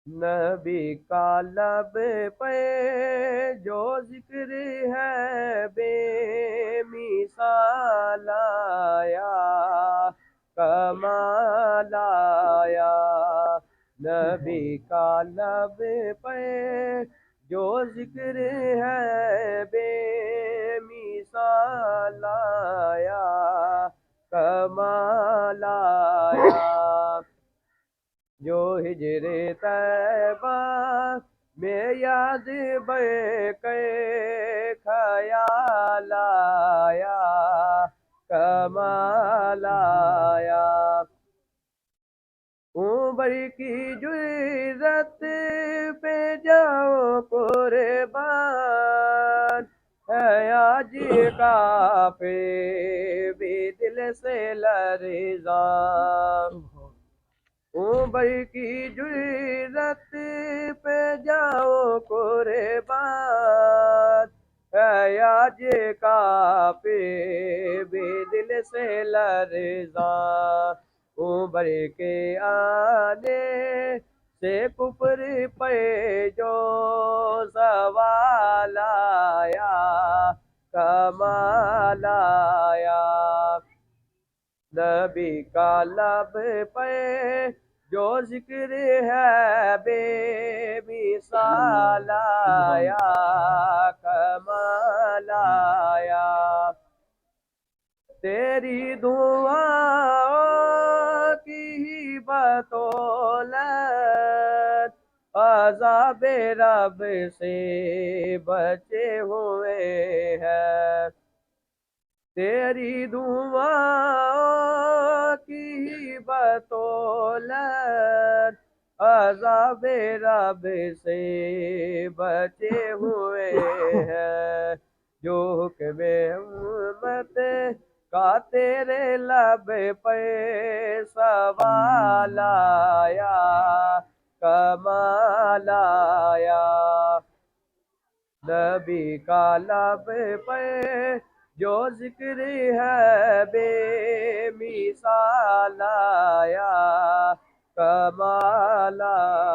نبی کا لب پہ جو ذکر ہے بے مثال آیا، کمال آیا۔ نبی کا لب پہ جو ذکر ہے بے مثال آیا، کمال آیا۔ جو ہجر طیبہ میں یاد بے کے خیال آیا، کمال آیا۔ عمر کی جرت پہ جاؤ قربان، ہے آج کافی بھی دل سے لرزاں۔ عمر کی جرت پہ جاؤ قربان، ہے آج کافی بھی دل سے لرزاں۔ عمر کے آنے سے کفر پہ جو زوال آیا، کمال آیا۔ نبی کا لب پہ جو ذکر ہے بے مثال آیا، کمال آیا۔ تیری دعاؤں کی ہی بدولت عذاب رب سے بچے ہوئے ہیں۔ تیری دعاؤں کی ہی بدولت عذاب رب سے بچے ہوئے ہیں۔ جو حکم امت کا تیرے لب پہ سوال آیا، کمال آیا۔ نبی کا لب پہ جو ذکر ہے بے مثال آیا، کمال آیا۔